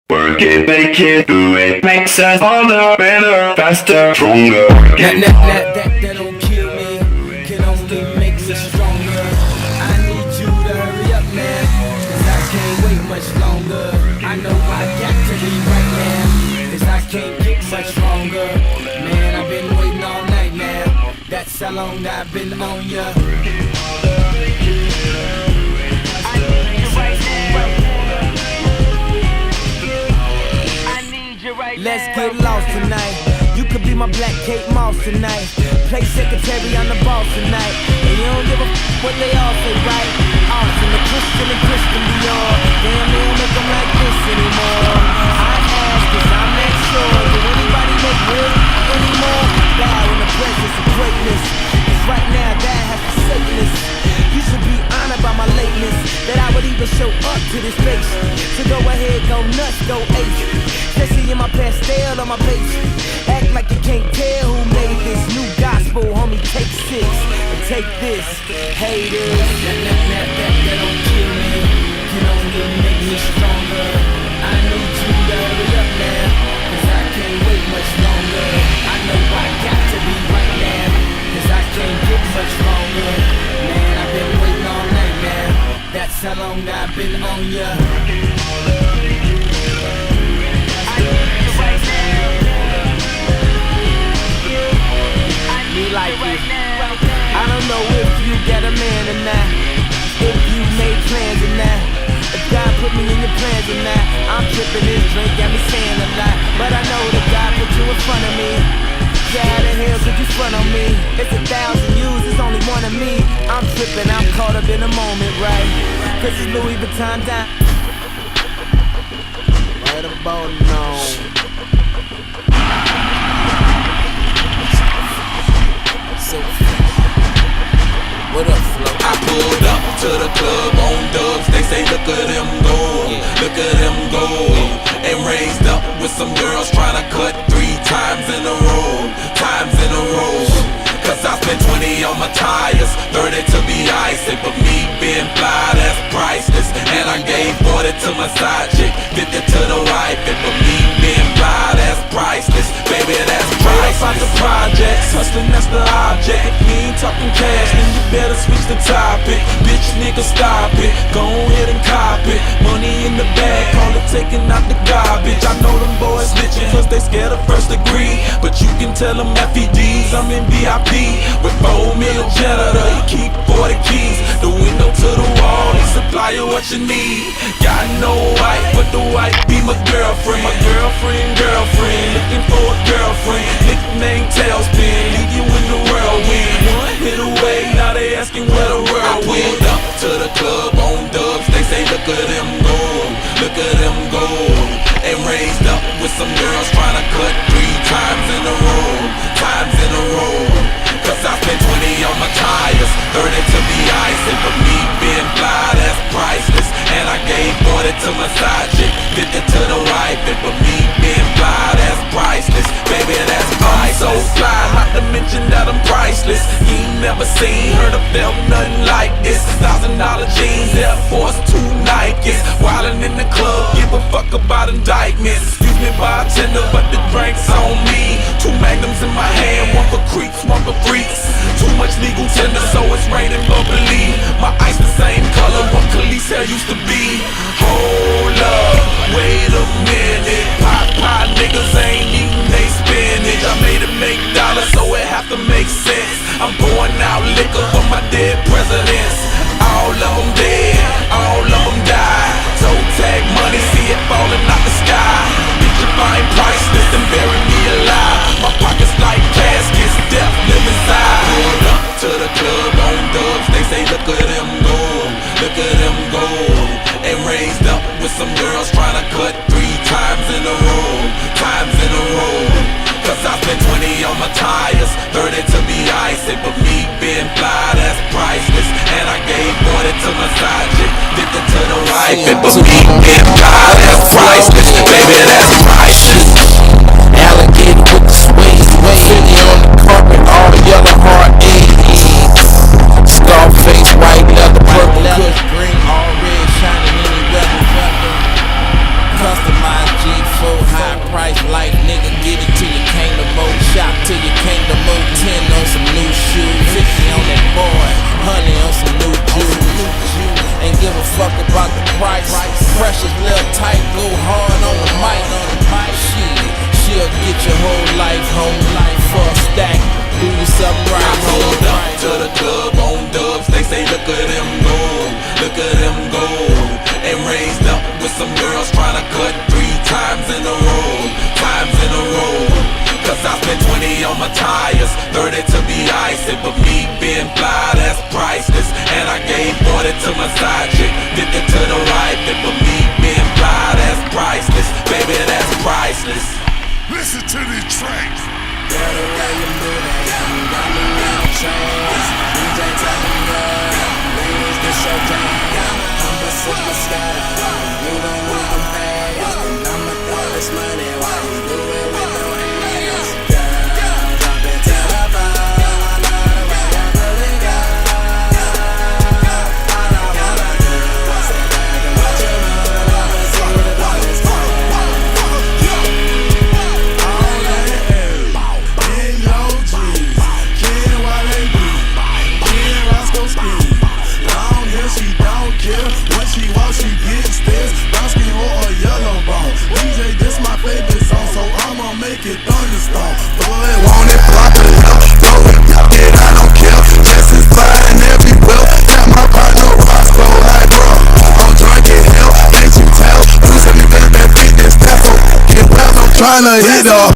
Work it, make it, do it. Makes us harder, better, faster, stronger. That don't kill me, can only make me stronger. I need you to hurry up, man, cause I can't wait much longer. I know I got to be right now, cause I can't get much stronger. Man, I've been waiting all night now, that's how long I've been on ya. Let's get lost tonight. You could be my black Kate Moss tonight. Play secretary on the boss tonight. And you don't give a what they all say, right? Awesome, the Christian and Christian Dior. Damn, they don't make them like this anymore. I ask cause I'm not sure. Do anybody make real anymore? Bow in the presence of greatness. Cause right now that has forsaken us. You should be honored by my lateness, that I would even show up to this place. So go ahead, go nuts, go ape. Especially in my pastel on my page. Act like you can't tell who made this new gospel, homie. Take 6 and take this, haters. That don't kill me, can only make me stronger. I need you to hurry up now, cause I can't wait much longer. I know I got to be right now, cause I can't get much longer. Man, I've been waiting all night now, that's how long I've been on ya. Like this. I don't know if you got a man or not, if you made plans or not, if God put me in your plans or not. I'm tripping, this drink got me saying a lot, but I know that God put you in front of me. Yeah, how the hell could you front on me? It's 1,000 yous, it's only one of me. I'm tripping, I'm caught up in the moment, right? Cause it's Louis Vuitton down. Right about now. What up, Flo? I pulled up to the club on dubs. They say, look at them go, look at them go. And raised up with some girls trying to cut 3 times in a row, times in a row. Cause I spent 20 on my tires, 30 to be icing. But me being fly, that's priceless. And I gave 40 to my side chick, 50 to the wife. And for me being fly, that's priceless. Baby, that's priceless. Out the projects, hustling, that's the object. If you ain't talking cash, then you better switch the topic. Bitch, nigga, stop it. Go ahead and cop it. Money in the bag, call it taking out the garbage. I know them boys snitching, cause they scared of first degree. But you can tell them FEDs, I'm in VIP. With 4 mil janitor, he keep 40 keys. The window to the wall, he supply you what you need. Got no wife, but the wife be my girlfriend. My girlfriend, looking for a girlfriend. Nickname Tailspin, leave you in the whirlwind. One hit away, now they asking where the world went. I pulled up to the club on dubs. They say look at them go, look at them go. And raised up with some girls trying to cut 3 times in a row, times in a row. Cause I spent 20 on my tires, 30 to be icing. But me being fly, that's priceless. And I gave 40 to my side chick, 50 to the wife. And for me being fly, that's priceless. Baby, that's priceless. I'm so fly, not to mention that I'm priceless. You ain't never seen, heard or felt nothing like this. $1,000 jeans, Air Force 2 Nikes. Wildin' in the club, give a fuck about indictments. Excuse me, bartender, but the drink's on me. 2 magnums in my hand, one for creeps, one for freaks. Too much legal tender, so it's raining bubbly. My ice the same color what Khalees hair used to be. Hold up, wait a minute. Pop niggas ain't eating they spinach. I made it make dollars, so it have to make sense. I'm pouring out liquor for my dead presidents. All of them dead, all of them died. Toe tag money, see it falling out the sky. Bitch, if I ain't priceless, then bury me alive. My pockets like caskets, death live inside. Pulled up to the club on dubs. They say look at them go, look at them go. And raised up with some girls trying to cut 3 times in a row, times in a row. Cause I spent 20 on my tires, 30 to be icing. But me being fly, that's priceless. And I gave 40 to my side chick, 50 to the wife. And but me being fly, that's priceless. Baby, that's priceless. Alligator with the swings, City on the carpet, all yellow heart, Scarface, white leather, purple, kush, green, all red, shining any weather. Customized price life, nigga, get it till you came to more. Shop till you came to more. 10 on some new shoes, 50 on that boy, 100 on some new jewels. Ain't give a fuck about the price. Precious little tight, go hard on the mic. Shit, she'll get your whole life, for a stack. Do you something right? I pulled up to the club on dubs. They say, look at them go, look at them go. And raised up with some girls trying to cut 3 times in a row, Cause I spent 20 on my tires, 30 to be icy. But me being fly, that's priceless. And I gave 40 to my side chick, 50 to the right. But me being fly, that's priceless. Baby, that's priceless. Listen to these tracks. Girl, the way you move that, you got me on a train. DJ tell me ladies, this your jam. I'm a superstar, you don't want